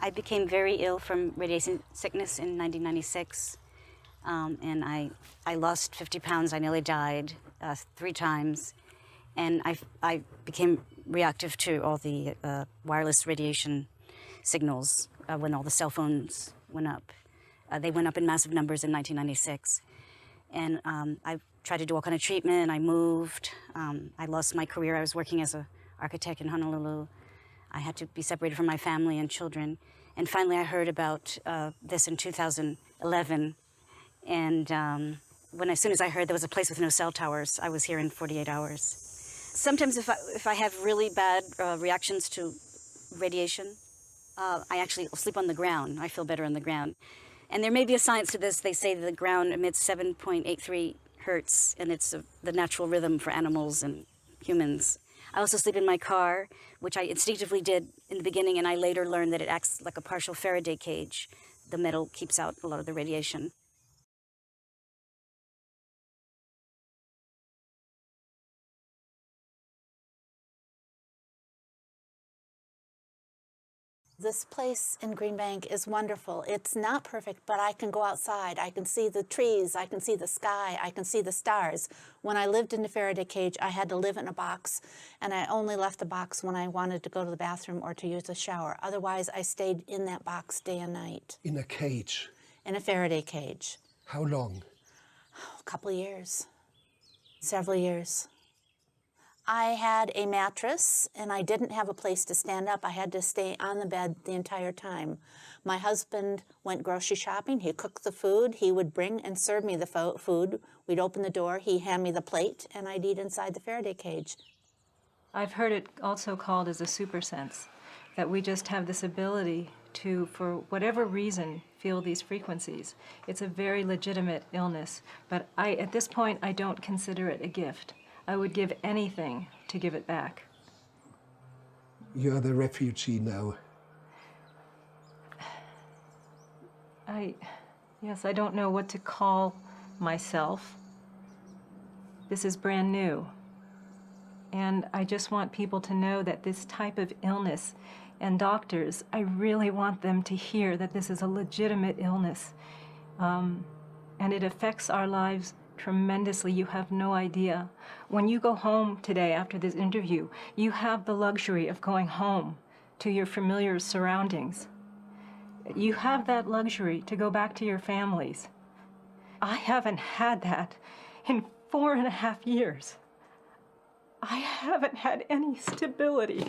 I became very ill from radiation sickness in 1996, and I lost 50 pounds. I nearly died 3 times, and I became reactive to all the wireless radiation signals when all the cell phones went up. They went up in massive numbers in 1996, and I tried to do all kind of treatment. I moved. I lost my career. I was working as an architect in Honolulu. I had to be separated from my family and children. And finally, I heard about this in 2011. And as soon as I heard there was a place with no cell towers, I was here in 48 hours. Sometimes if I have really bad reactions to radiation, I actually sleep on the ground. I feel better on the ground. And there may be a science to this. They say that the ground emits 7.83 hertz, and it's the natural rhythm for animals and humans. I also sleep in my car, which I instinctively did in the beginning, and I later learned that it acts like a partial Faraday cage. The metal keeps out a lot of the radiation. This place in Green Bank is wonderful. It's not perfect, but I can go outside. I can see the trees, I can see the sky, I can see the stars. When I lived in the Faraday cage, I had to live in a box, and I only left the box when I wanted to go to the bathroom or to use a shower. Otherwise, I stayed in that box day and night. In a cage? In a Faraday cage. How long? A couple of years. Several years. I had a mattress, and I didn't have a place to stand up. I had to stay on the bed the entire time. My husband went grocery shopping. He cooked the food. He would bring and serve me the food. We'd open the door. He'd hand me the plate, and I'd eat inside the Faraday cage. I've heard it also called as a supersense, that we just have this ability to, for whatever reason, feel these frequencies. It's a very legitimate illness, but at this point, I don't consider it a gift. I would give anything to give it back. You're the refugee now. Yes, I don't know what to call myself. This is brand new. And I just want people to know that this type of illness, and doctors, I really want them to hear that this is a legitimate illness. And it affects our lives tremendously. You have no idea. When you go home today after this interview, you have the luxury of going home to your familiar surroundings. You have that luxury to go back to your families. I haven't had that in 4.5 years. I haven't had any stability.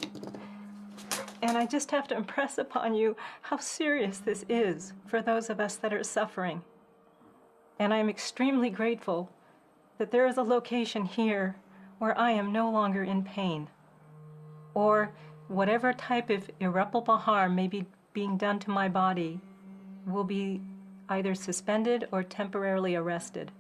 And I just have to impress upon you how serious this is for those of us that are suffering. And I'm extremely grateful that there is a location here where I am no longer in pain, or whatever type of irreparable harm may be being done to my body will be either suspended or temporarily arrested.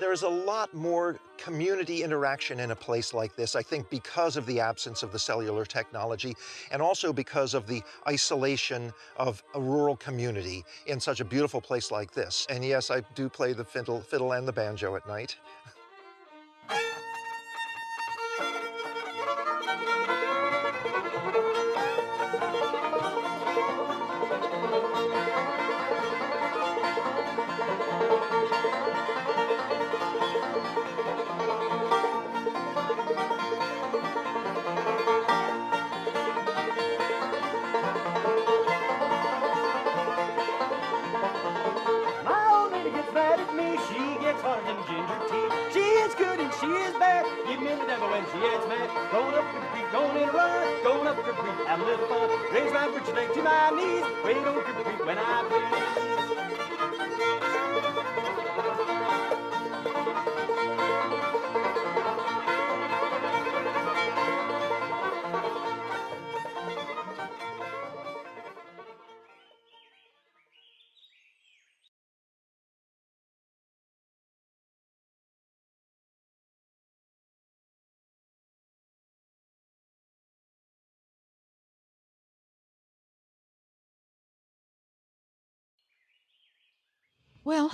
There is a lot more community interaction in a place like this, I think, because of the absence of the cellular technology and also because of the isolation of a rural community in such a beautiful place like this. And yes, I do play the fiddle and the banjo at night. She is bad, give me the devil when she gets mad. Going up the creek, going in a run, going up the creek, have a little fun. Raise my britches leg to my knees, wade over the creek when I please. Well,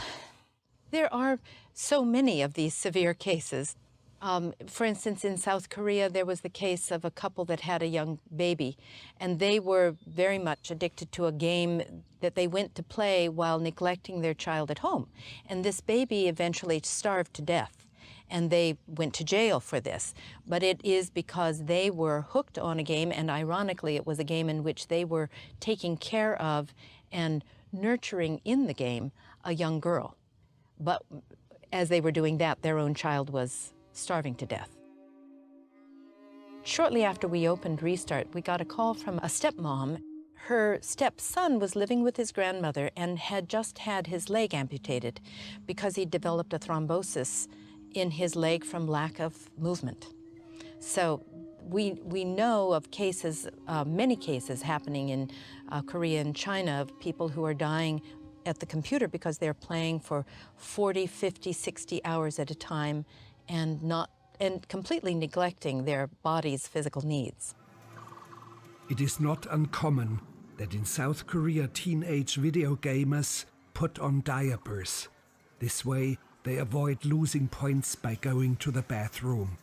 there are so many of these severe cases. For instance, in South Korea, there was the case of a couple that had a young baby, and they were very much addicted to a game that they went to play while neglecting their child at home. And this baby eventually starved to death, and they went to jail for this. But it is because they were hooked on a game, and ironically, it was a game in which they were taking care of and nurturing in the game a young girl. But as they were doing that, their own child was starving to death. Shortly after we opened Restart, we got a call from a stepmom. Her stepson was living with his grandmother and had just had his leg amputated because he developed a thrombosis in his leg from lack of movement. So we know of cases, many cases happening in Korea and China of people who are dying at the computer because they're playing for 40, 50, 60 hours at a time and completely neglecting their body's physical needs. It is not uncommon that in South Korea teenage video gamers put on diapers. This way they avoid losing points by going to the bathroom.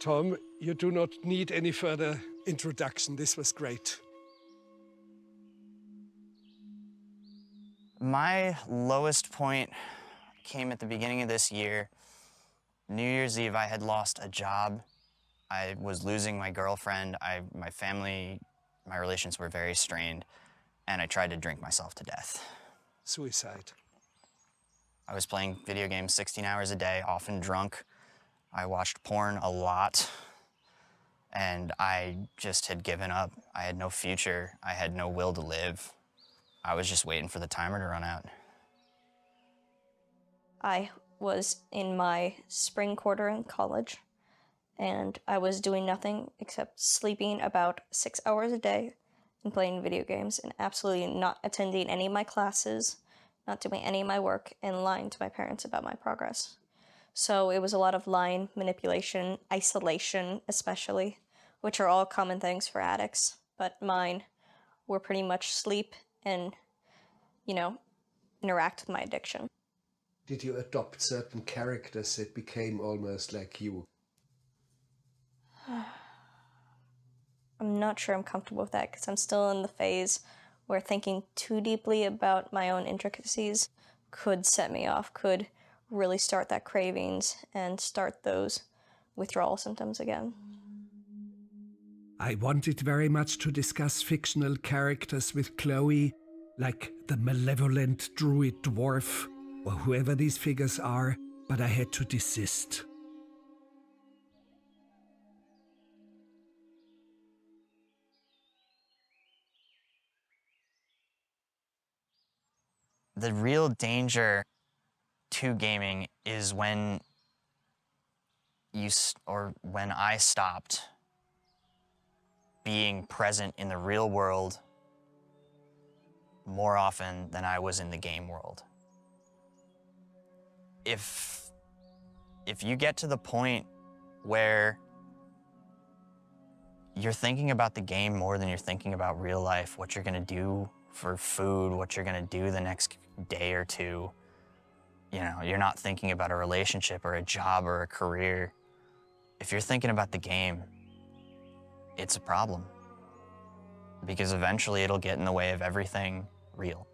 Tom, you do not need any further introduction. This was great. My lowest point came at the beginning of this year. New Year's Eve, I had lost a job. I was losing my girlfriend. My family, my relations were very strained, and I tried to drink myself to death. Suicide. I was playing video games 16 hours a day, often drunk. I watched porn a lot, and I just had given up. I had no future. I had no will to live. I was just waiting for the timer to run out. I was in my spring quarter in college, and I was doing nothing except sleeping about 6 hours a day and playing video games and absolutely not attending any of my classes, not doing any of my work, and lying to my parents about my progress. So it was a lot of lying, manipulation, isolation especially, which are all common things for addicts, but mine were pretty much sleep and, interact with my addiction. Did you adopt certain characters that became almost like you? I'm not sure I'm comfortable with that because I'm still in the phase where thinking too deeply about my own intricacies could set me off, could really start that cravings and start those withdrawal symptoms again. I wanted very much to discuss fictional characters with Chloe, like the malevolent druid dwarf, or whoever these figures are, but I had to desist. The real danger to gaming is when when I stopped being present in the real world more often than I was in the game world. If you get to the point where you're thinking about the game more than you're thinking about real life, what you're gonna do for food, what you're gonna do the next day or two, you're not thinking about a relationship or a job or a career. If you're thinking about the game, it's a problem. Because eventually it'll get in the way of everything real.